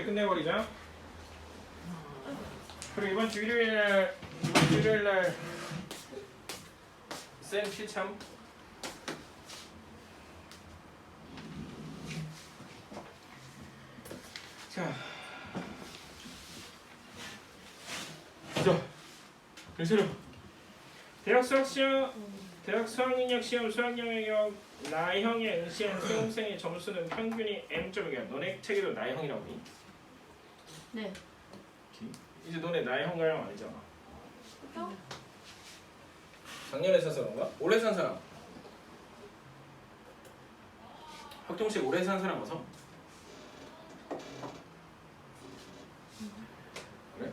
끝내버리자. 그리고 이번 주 일요일날 쌤 실참. 자, 글쎄요. 대학 수학능력 시험 수학영역 나형에 응시한 수험생의 점수는 평균이 M점이야. 너네 책에도 나형이라고 해? 네. 이제 너네 나형 가형 아니잖아. 형? 작년에 사서 그런가? 올해 산 사람. 학종식 올해 산 사람 와서? 그래?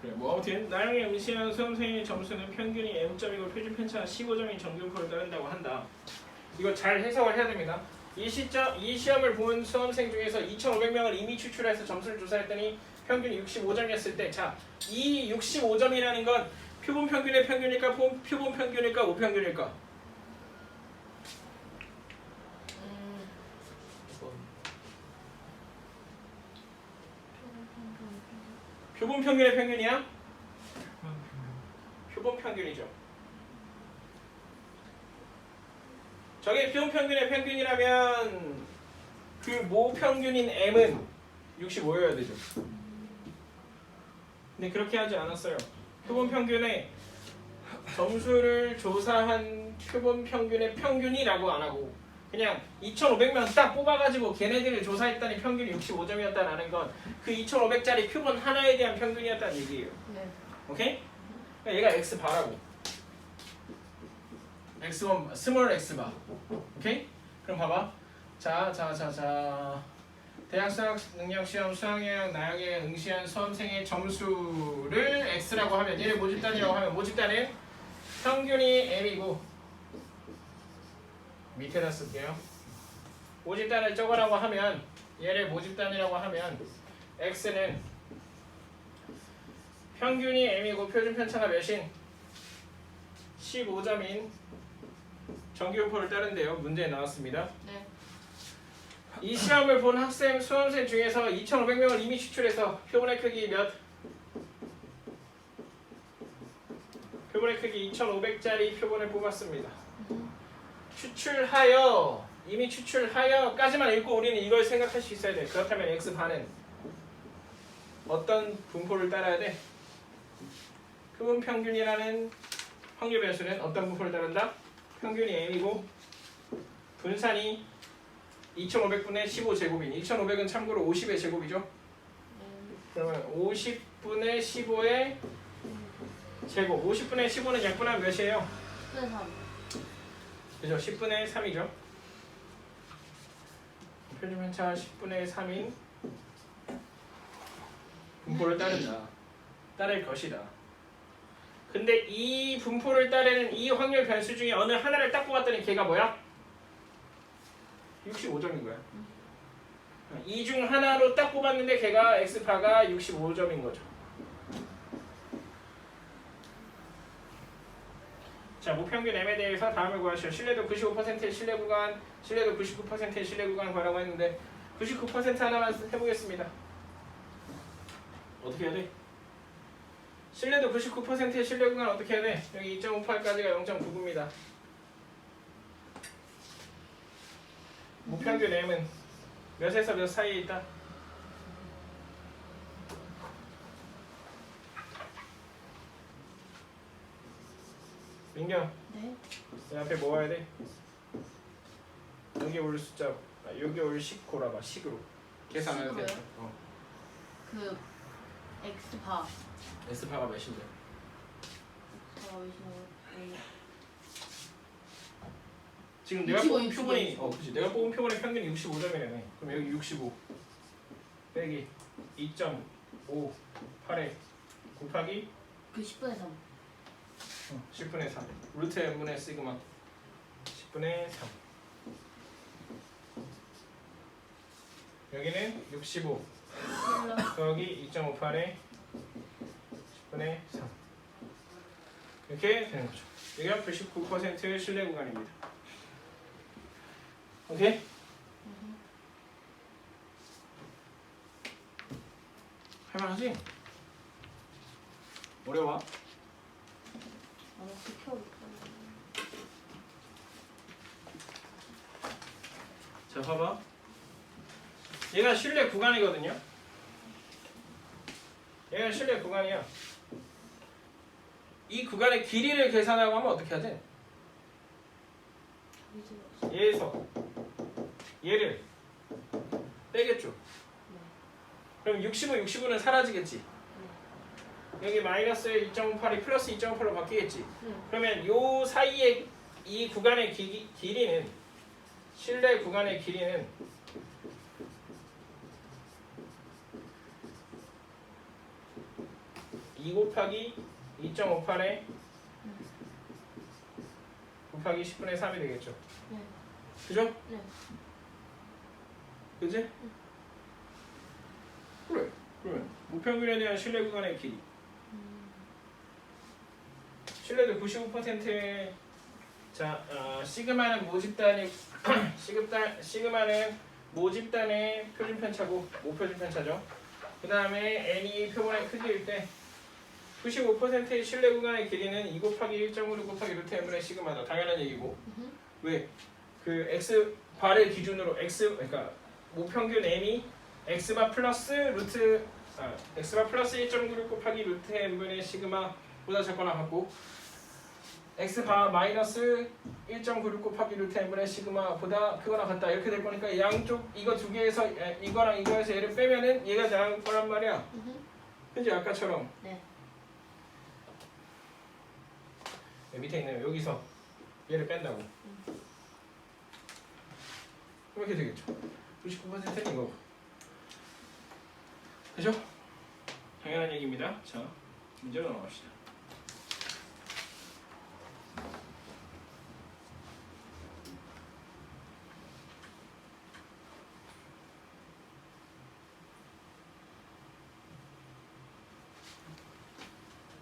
그래. 뭐 아무튼 나형에 응시한 수험생의 점수는 평균이 M점이고 표준 편차가 15점인 정규표를 따른다고 한다. 이거 잘 해석을 해야 됩니다. 이 시험을 본 수험생 중에서 2,500명을 이미 추출해서 점수를 조사했더니 평균이 65점이었을 때, 자, 이 65점이라는 건 표본 평균의 평균일까, 표본 평균일까, 우평균일까? 표본 평균의 평균이야? 표본 평균이죠. 저게 표본 평균의 평균이라면 그 모평균인 M은 65여야 되죠. 근데 그렇게 하지 않았어요. 표본 평균의 점수를 조사한 표본 평균의 평균이라고 안 하고 그냥 2,500명 딱 뽑아가지고 걔네들을 조사했더니 평균이 65점이었다라는 건 그 2,500짜리 표본 하나에 대한 평균이었다는 얘기예요. 네. 오케이? 그러니까 얘가 X 바라고. X1 스몰 X 바. 오케이? 그럼 봐봐. 자. 대학 수학 능력 시험 수학영역 나형에 응시한 수험생의 점수를 X라고 하면 얘를 모집단이라고 하면 모집단은 평균이 M이고 밑에다 쓸게요. 모집단을 적으라고 하면 얘를 모집단이라고 하면 X는 평균이 M이고 표준 편차가 몇인? 15점인 정규표를 따른대요. 문제에 나왔습니다. 네. 이 시험을 본 학생, 수험생 중에서 2,500명을 이미 추출해서 표본의 크기 몇? 표본의 크기 2,500짜리 표본을 뽑았습니다. 이미 추출하여까지만 읽고 우리는 이걸 생각할 수 있어야 돼. 그렇다면 X반은 어떤 분포를 따라야 돼? 표본 평균이라는 확률 변수는 어떤 분포를 따른다? 평균이 M이고 분산이 2,500분의 15제곱인 2,500은 참고로 50의 제곱이죠. 그러면 50분의 15의 제곱 50분의 15는 약분하면 몇이에요? 10분의 3. 그죠? 10분의 3이죠. 표준 편차 10분의 3인 분포를 따를 것이다. 근데 이 분포를 따르는 이 확률 변수 중에 어느 하나를 딱 뽑았더니 걔가 뭐야? 65점인 거야. 이 중 하나로 딱 뽑았는데 걔가 X파가 65점인 거죠. 자, 무평균 M에 대해서 다음을 구하시오. 신뢰도 95%의 신뢰 구간, 신뢰도 99%의 신뢰 구간 구하라고 했는데 99% 하나만 해보겠습니다. 어떻게 해야 돼? 신뢰도 99%의 신뢰 구간 어떻게 해야 돼? 여기 2.58까지가 0.99입니다. 무평균 M은 몇에서 몇 사이에 있다? 민경, 네. 이 앞에 뭐 와야 돼? 여기 올 숫자, 여기 올 식 골라봐. 식으로 계산해야 돼. 식으로요? 그 X바. S파가 몇인데? 지금 내가 65, 뽑은 65, 표본이 65. 그치. 내가 뽑은 표본의 평균이 65점이라네. 그럼 여기 65 빼기 2.5 8에 곱하기 그 10분의 3. 10분의 3 루트 n분의 시그마 10분의 3 여기는 65 더하기 2.58에 10분의 3 이렇게 되는 거죠. 여기가 99% 신뢰 구간입니다. 오케이? 할만하지? 어려워? 아, 그렇게 어렵다. 자 봐봐. 얘가 실내 구간이거든요. 얘가 실내 구간이야. 이 구간의 길이를 계산하고 하면 어떻게 하지? 얘에서 얘를 빼겠죠. 그럼 65, 65는 사라지겠지. 여기 마이너스 2.58이 플러스 2.58로 바뀌겠지. 그러면 요 사이에 이 구간의 길이는 실내 구간의 길이는 2 곱하기 2.58에 곱하기 10분의 3이 되겠죠. 네. 그죠? 네. 그지? 그래. 그러면 무평균에 대한 실내 구간의 길이. 실내도 95%의 자 시그마는 모집단이 시그마는 모집단의 표준 편차고 모표준 편차죠. 그 다음에 n이 표본의 크기일 때 95%의 실내 구간의 길이는 2 곱하기 1.56 곱하기 루트 n분의 시그마다. 당연한 얘기고. 왜? 그 x 바를 기준으로 x 그러니까 모평균 n이 x바 플러스 루트 x바 플러스 1.96 곱하기 루트 n분의 시그마보다 작거나 같고 x바 마이너스 1.96 곱하기 루트 n분의 시그마보다 크거나 같다 이렇게 될 거니까 양쪽 이거 두 개에서 이거랑 이거에서 얘를 빼면은 얘가 나올 거란 말이야. 그지? 아까처럼. 네. 밑에 있는 여기서 얘를 뺀다고. 그렇게 되겠죠. 99%는 이거. 그죠? 당연한 얘기입니다. 자, 문제로 넘어갑시다.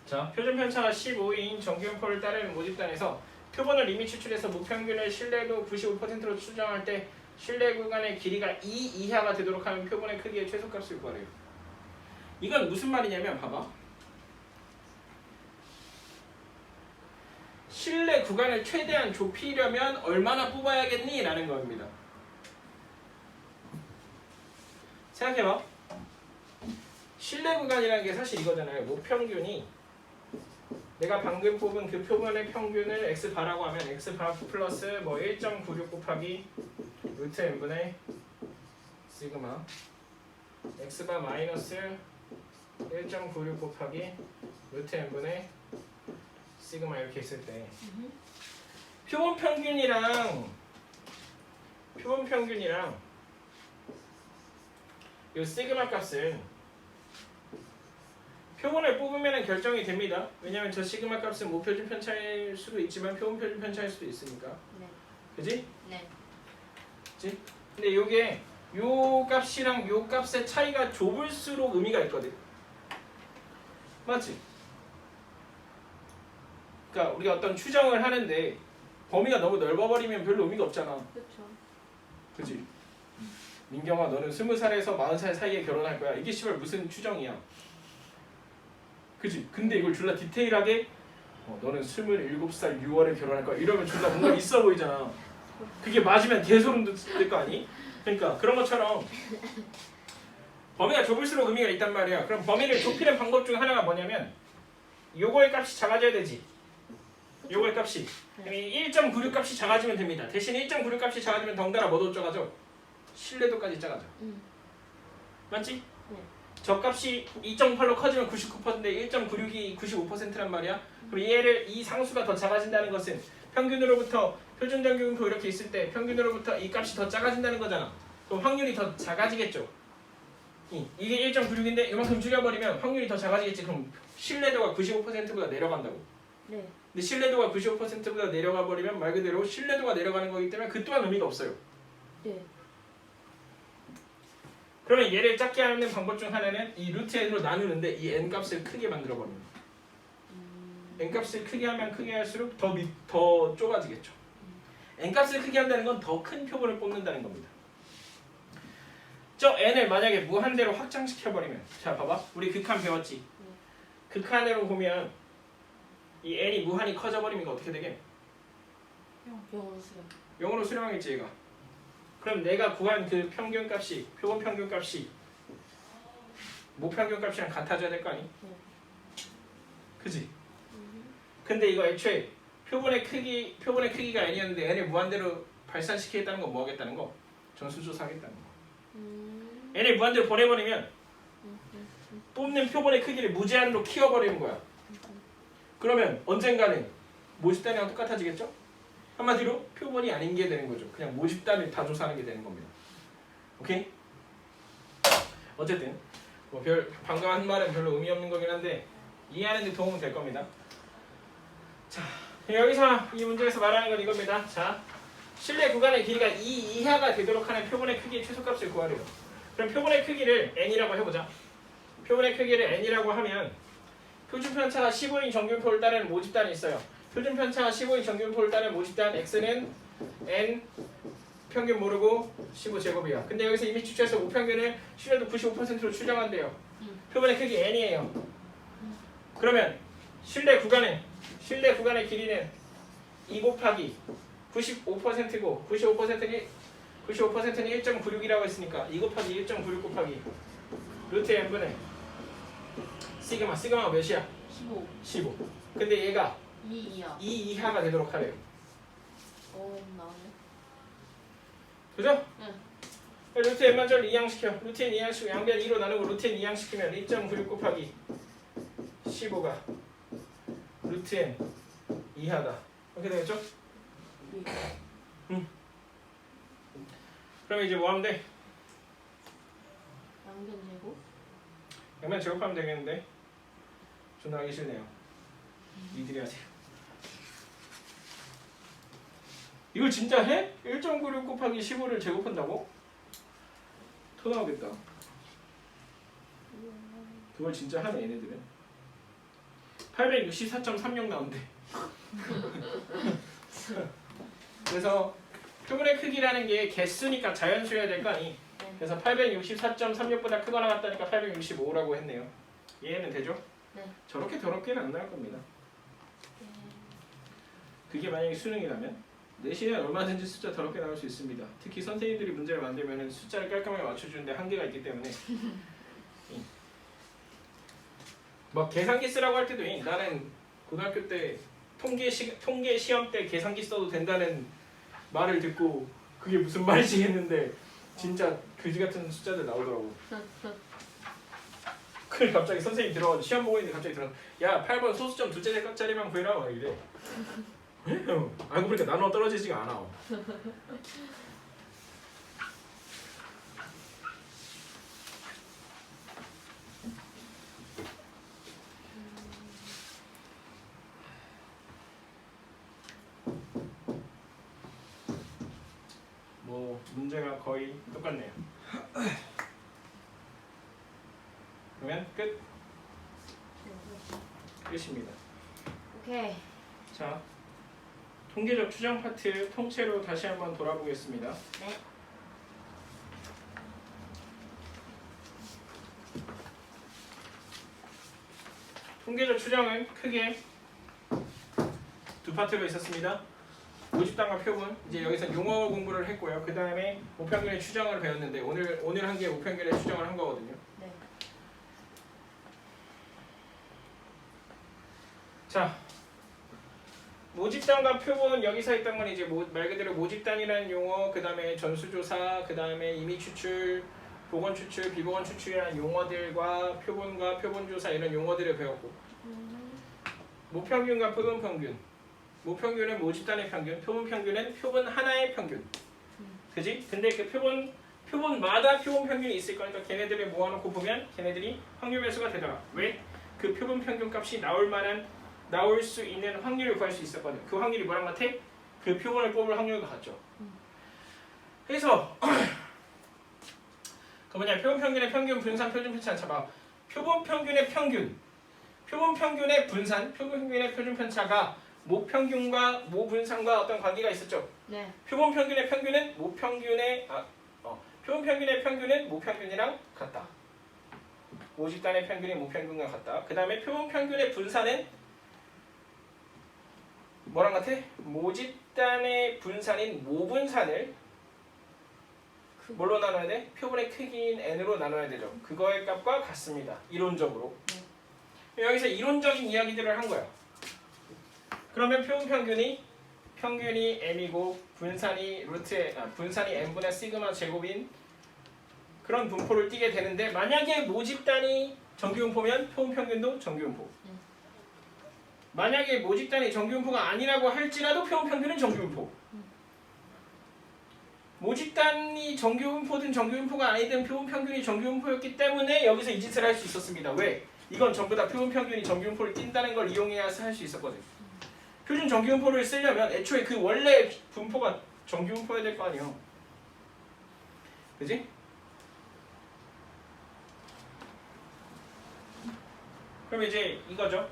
자, 표준 편차가 15인 정규분포를 따르는 모집단에서 표본을 이미 추출해서 무평균의 신뢰도 95%로 추정할 때 실내 구간의 길이가 2 이하가 되도록 하는 표본의 크기의 최소값을 구하래요. 이건 무슨 말이냐면 봐봐. 실내 구간을 최대한 좁히려면 얼마나 뽑아야겠니? 라는 겁니다. 생각해봐. 실내 구간이라는 게 사실 이거잖아요. 무평균이 내가 방금 뽑은 그 표본의 평균을 x바라고 하면 x바 플러스 뭐 1.96 곱하기 루트 n분의 시그마 x바 마이너스 1.96 곱하기 루트 n분의 시그마 이렇게 있을 때 표본 평균이랑 이 시그마 값은 표본을 뽑으면 결정이 됩니다. 왜냐하면 저 시그마 값은 모표준 편차일 수도 있지만 표본 표준 편차일 수도 있으니까. 네. 그지? 네. 그지? 근데 요게 요 값이랑 요 값의 차이가 좁을수록 의미가 있거든. 맞지? 그러니까 우리가 어떤 추정을 하는데 범위가 너무 넓어버리면 별로 의미가 없잖아. 그렇죠. 그지? 민경아 너는 20살에서 40살 사이에 결혼할 거야. 이게 씨발 무슨 추정이야. 그지? 근데 이걸 졸라 디테일하게 너는 27살 6월에 결혼할 거야. 이러면 졸라 뭔가 있어 보이잖아. 그게 맞으면 개소름 돋을 거 아니? 그러니까 그런 것처럼 범위가 좁을수록 의미가 있단 말이야. 그럼 범위를 좁히는 방법 중 하나가 뭐냐면 요거의 값이 작아져야 되지. 요거의 값이 1.96 값이 작아지면 됩니다. 대신 1.96 값이 작아지면 덩달아 뭐도 작아져? 신뢰도까지 작아져. 맞지? 네. 저 값이 2.8로 커지면 99%인데 1.96이 95%란 말이야. 그럼 얘를 이 상수가 더 작아진다는 것은 평균으로부터 표준 정규분포 이렇게 있을 때 평균으로부터 이 값이 더 작아진다는 거잖아. 그럼 확률이 더 작아지겠죠. 이게 1.96인데 이만큼 줄여버리면 확률이 더 작아지겠지. 그럼 신뢰도가 95%보다 내려간다고. 네. 근데 신뢰도가 95%보다 내려가 버리면 말 그대로 신뢰도가 내려가는 거기 때문에 그 또한 의미가 없어요. 네. 그러면 얘를 작게 하는 방법 중 하나는 이 루트 n으로 나누는데 이 n 값을 크게 만들어 버립니다. n 값을 크게 하면 크게 할수록 더 좁아지겠죠. n 값을 크게 한다는 건 더 큰 표본을 뽑는다는 겁니다. 저 n을 만약에 무한대로 확장시켜버리면 자 봐봐 우리 극한 배웠지? 극한으로 보면 이 n이 무한히 커져버리면 이거 어떻게 되게? 영어로 수렴. 0으로 수렴하겠지 얘가. 그럼 내가 구한 그 평균값이 표본 평균값이 모평균값이랑 같아져야 될 거 아니? 그지? 근데 이거 애초에 표본의 크기가 n이었는데 n을 무한대로 발산시키겠다는 건 뭐 하겠다는 거? 전수조사하겠다는 거. n을 무한대로 보내버리면 뽑는 표본의 크기를 무제한으로 키워버리는 거야. 그러면 언젠가는 모집단이랑 똑같아지겠죠? 한마디로 표본이 아닌 게 되는 거죠. 그냥 모집단을 다 조사하는 게 되는 겁니다. 오케이? 어쨌든 뭐 방금 한 말은 별로 의미 없는 거긴 한데 이해하는 데 도움은 될 겁니다. 자, 여기서 이 문제에서 말하는 건 이겁니다. 자, 실내 구간의 길이가 2 이하가 되도록 하는 표본의 크기의 최소값을 구하래요. 그럼 표본의 크기를 n이라고 해보자. 표본의 크기를 n이라고 하면 표준 편차가 15인 정균표를 따르는 모집단이 있어요. 표준 편차가 15인 정균표를 따르는 모집단 x는 n 평균 모르고 15제곱이야. 근데 여기서 이미 추출해서 모평균을 신뢰도 95%로 추정한대요. 표본의 크기 n이에요. 그러면 실내 구간의 길이는 2 곱하기 95%고 95%는 1.96이라고 했으니까 2 곱하기 1.96 곱하기 루트 n분의 시그마가 몇이야? 15. 근데 얘가 2 이하. 2 이하가 되도록 하래요. 나오네. 그죠? 응. 루트 n만 절 이항시켜. 루트 n 이항시키고 양변 2로 나누고 루트 n 이항시키면 1.96 곱하기 15가 루트 n 이하다. 이렇게 되겠죠? 그러면 이제 뭐 하면 돼? 양변 제곱. 양변 제곱하면 되겠는데 존나 하기 싫네요. 니들이 하세요. 이걸 진짜 해? 1.96 곱하기 15를 제곱한다고? 토 나오겠다. 그걸 진짜 하네 얘네들은. 864.36 나온대. 그래서 표본의 크기라는 게 개수니까 자연수여야 될 거 아니? 그래서 864.36보다 크거나 같다니까 865라고 했네요. 이해는 되죠? 네. 저렇게 더럽게는 안 나올 겁니다. 그게 만약에 수능이라면 내신에 얼마든지 숫자 더럽게 나올 수 있습니다. 특히 선생님들이 문제를 만들면 숫자를 깔끔하게 맞춰주는데 한계가 있기 때문에 뭐 계산기 쓰라고 할 때도 나는 고등학교 때 통계 시험 때 계산기 써도 된다는 말을 듣고 그게 무슨 말이지 했는데 진짜 그지 같은 숫자들 나오더라고. 그래 갑자기 선생님 들어가서 시험 보고 있는데 갑자기 들어가서 야 8번 소수점 두째 짝짜리만 구해라 막 이래. 알고 보니까 나눠 떨어지지가 않아. 뭐 문제가 거의 똑같네요. 그러면 끝입니다. 오케이. 자, 통계적 추정 파트 통째로 다시 한번 돌아보겠습니다. 네. 통계적 추정은 크게 두 파트가 있었습니다. 모집단과 표본, 이제 여기서 용어 공부를 했고요. 그 다음에 모평균의 추정을 배웠는데 오늘 한 게 모평균의 추정을 한 거거든요. 네. 자, 모집단과 표본 여기서 했던 건 이제 말 그대로 모집단이라는 용어, 그 다음에 전수조사, 그 다음에 임의 추출, 보건 추출, 비보건 추출이라는 용어들과 표본과 표본조사 이런 용어들을 배웠고, 모평균과 표본평균. 모평균은 모집단의 평균, 표본평균은 표본 하나의 평균. 그지? 근데 그 표본마다 표본평균이 있을 거니까 걔네들을 모아놓고 보면 걔네들이 확률 배수가 되더라. 왜? 그 표본평균 값이 나올 수 있는 확률을 구할 수 있었거든. 그 확률이 뭐랑 같아? 그 표본을 뽑을 확률과 같죠. 그래서 그 뭐냐 표본평균의 평균, 분산, 표준편차 잡아. 표본평균의 평균, 표본평균의 분산, 표본평균의 표준편차가 모평균과 모분산과 어떤 관계가 있었죠. 네. 표본평균의 평균은 표본 평균의 평균은 모평균이랑 같다. 모집단의 평균이 모평균과 같다. 그 다음에 표본 평균의 분산은 뭐랑 같아? 모집단의 분산인 모분산을 뭘로 나눠야 돼? 표본의 크기인 n으로 나눠야 되죠. 그거의 값과 같습니다. 이론적으로. 여기서 이론적인 이야기들을 한 거야. 그러면 표본 평균이 m이고 분산이 분산이 n분의 시그마 제곱인 그런 분포를 띠게 되는데, 만약에 모집단이 정규분포면 표본 평균도 정규분포. 만약에 모집단이 정규분포가 아니라고 할지라도 표본 평균은 정규분포. 모집단이 정규분포든 정규분포가 아니든 표본 평균이 정규분포였기 때문에 여기서 이 짓을 할 수 있었습니다. 왜? 이건 전부 다 표본 평균이 정규분포를 띈다는 걸 이용해야 할 수 있었거든. 표준 정규분포를 쓰려면 애초에 그 원래 분포가 정규분포여야 될 거 아니에요. 그지? 그럼 이제 이거죠.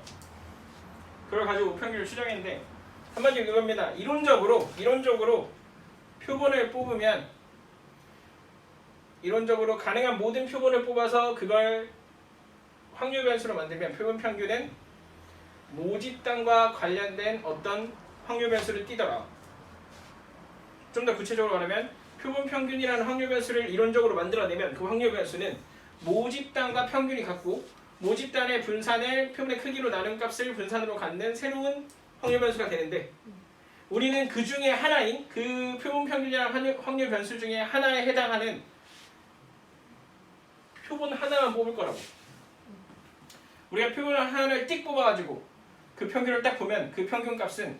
그걸 가지고 우평균을 추정했는데, 한마디로 이겁니다. 이론적으로 표본을 뽑으면, 이론적으로 가능한 모든 표본을 뽑아서 그걸 확률 변수로 만들면 표본 평균은 모집단과 관련된 어떤 확률 변수를 띠더라. 좀 더 구체적으로 말하면 표본 평균이라는 확률 변수를 이론적으로 만들어내면 그 확률 변수는 모집단과 평균이 같고, 모집단의 분산을 표본의 크기로 나눈 값을 분산으로 갖는 새로운 확률 변수가 되는데, 우리는 그 중에 하나인 그 표본 평균이라는 확률 변수 중에 하나에 해당하는 표본 하나만 뽑을 거라고. 우리가 표본 하나를 띡 뽑아가지고 그 평균을 딱 보면 그 평균 값은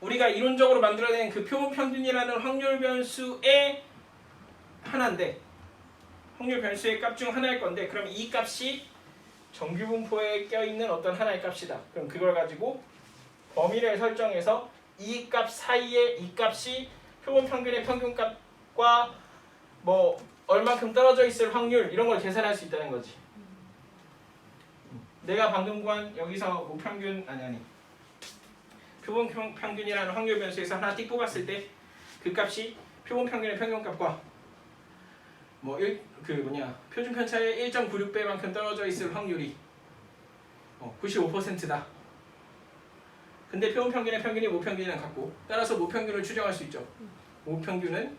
우리가 이론적으로 만들어낸 그 표본 평균이라는 확률 변수의 하나인데, 확률 변수의 값 중 하나일 건데, 그럼 이 값이 정규분포에 껴있는 어떤 하나의 값이다. 그럼 그걸 가지고 범위를 설정해서 이 값 사이에 이 값이 표본 평균의 평균값과 뭐 얼만큼 떨어져 있을 확률, 이런 걸 계산할 수 있다는 거지. 내가 방금 구한 여기서 모평균 표본 평균이라는 확률 변수에서 하나 띡 뽑았을 때 그 값이 표본 평균의 평균값과 표준 편차의 1.96배만큼 떨어져 있을 확률이 95%다. 근데 표본 평균의 평균이 모평균이랑 같고, 따라서 모평균을 추정할 수 있죠. 모평균은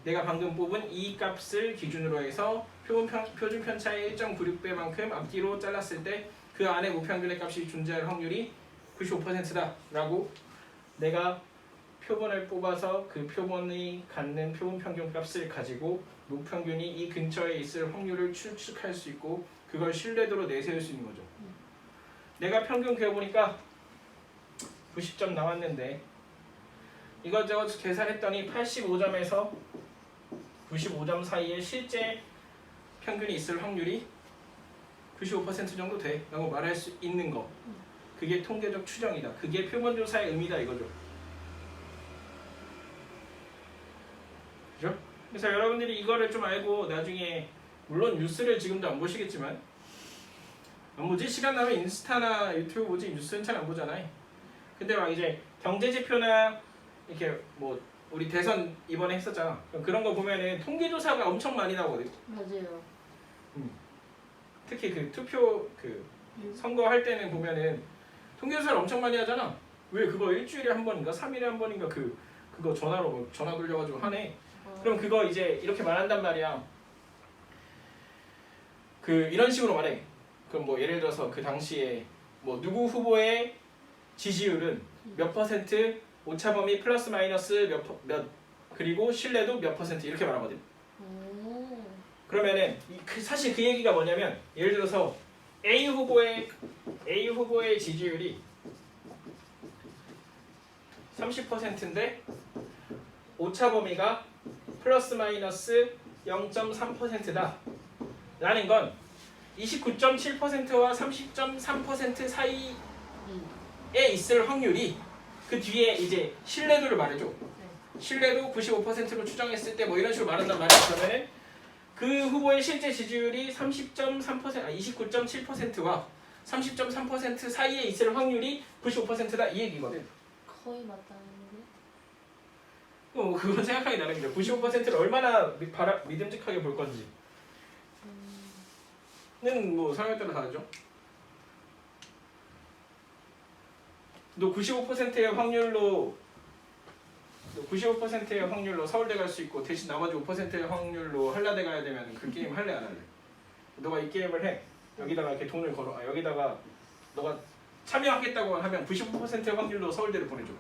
내가 방금 뽑은 이 값을 기준으로 해서 표준 편차의 1.96배만큼 앞뒤로 잘랐을 때 그 안에 모평균의 값이 존재할 확률이 95%다 라고 내가 표본을 뽑아서 그 표본이 갖는 표본 평균 값을 가지고 모평균이 이 근처에 있을 확률을 추측할 수 있고, 그걸 신뢰도로 내세울 수 있는 거죠. 내가 평균 그려보니까 90점 나왔는데, 이것저것 계산했더니 85점에서 95점 사이에 실제 평균이 있을 확률이 95% 정도 돼 라고 말할 수 있는 거, 그게 통계적 추정이다. 그게 표본조사의 의미다 이거죠. 그죠? 그래서 여러분들이 이거를 좀 알고 나중에, 물론 뉴스를 지금도 안 보시겠지만, 안 보지? 시간 나면 인스타나 유튜브 보지, 뉴스는 잘 안 보잖아요. 근데 막 이제 경제지표나 이렇게 뭐 우리 대선 이번에 했었잖아. 그런 거 보면은 통계조사가 엄청 많이 나오거든. 맞아요. 특히 그 투표 선거 할 때는 보면은 통계조사를 엄청 많이 하잖아. 왜 그거 일주일에 한 번인가 3일에 한 번인가 그거 전화로 전화 돌려가지고 하네. 그럼 그거 이제 이렇게 말한단 말이야. 이런 식으로 말해. 그럼 뭐 예를 들어서 그 당시에 뭐 누구 후보의 지지율은 몇 퍼센트, 오차범위 플러스 마이너스 몇 그리고 신뢰도 몇 퍼센트 이렇게 말하거든. 그러면은 사실 그 얘기가 뭐냐면, 예를 들어서 A 후보의 지지율이 30%인데 오차범위가 플러스 마이너스 0.3%다 라는 건 29.7%와 30.3% 사이에 있을 확률이, 그 뒤에 이제 신뢰도를 말해줘. 신뢰도 95%로 추정했을 때 뭐 이런 식으로 말한단 말이야. 그러면은 그 후보의 실제 지지율이 29.7%와 30.3% 사이에 있을 확률이 95%다 이 얘기거든. 거의 맞다는 게? 그건 생각하기 나름이죠. 95%를 얼마나 믿음직하게 볼 건지. 는 뭐 상황에 따라 다르죠. 너 95%의 확률로 서울대 갈 수 있고 대신 나머지 5%의 확률로 한라대 가야 되면 그 게임 할래 안 할래? 너가 이 게임을 해. 여기다가 이렇게 돈을 걸어. 여기다가 너가 참여하겠다고 하면 95%의 확률로 서울대를 보내줘.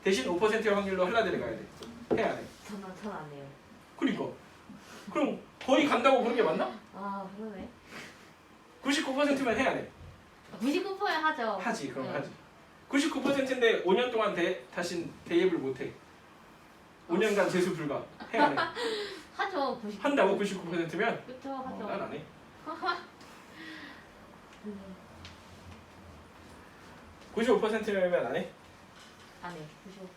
대신 5%의 확률로 한라대를 가야 돼. 해야 돼. 전안 해요. 그러니까. 그럼 거의 간다고 보는 게 맞나? 아 그러네. 99%면 해야 돼. 99% 하죠. 하지. 그럼 네. 하지. 99%인데 5년 동안 다시 대입을 못해. 5년간 재수 불가. 해야 돼. 하죠. 99%. 한다고 99%면? 그쵸 하죠. 난 안 해. 95%면 안 해? 안 해.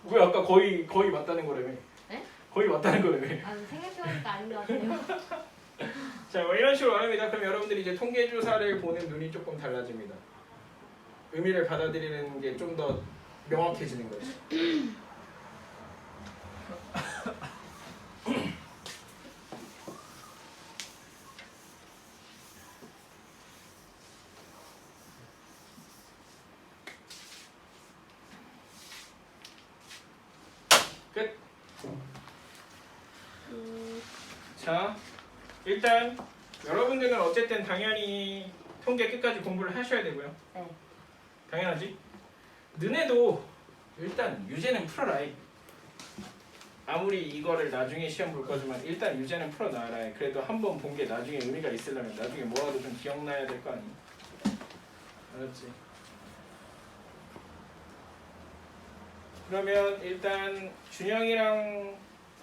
95%. 왜 아까 거의 맞다는 거라며? 네? 거의 맞다는 거라며? 아 생각해보니까 아닌 것 같아요. 자, 뭐 이런 식으로 말합니다. 그럼 여러분들이 이제 통계조사를 보는 눈이 조금 달라집니다. 의미를 받아들이는 게 좀 더 명확해지는 거지. 끝. 자, 일단 여러분들은 어쨌든 당연히 통계 끝까지 공부를 하셔야 되고요. 네. 당연하지. 너네도 일단 유제는 풀어라. 아무리 이거를 나중에 시험 볼 거지만 일단 유제는 풀어놔라. 그래도 한 번 본 게 나중에 의미가 있으려면 나중에 뭐라도 좀 기억나야 될 거 아니. 알았지? 그러면 일단 준영이랑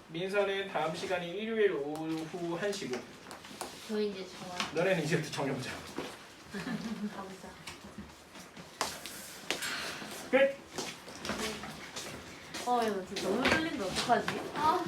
민서는 다음 시간이 일요일 오후 1시고 저 이제 좋아. 너네는 이제부터 정해보자. 가보자. 끝! 이거 진짜 너무 떨린다. 어떡하지? 아.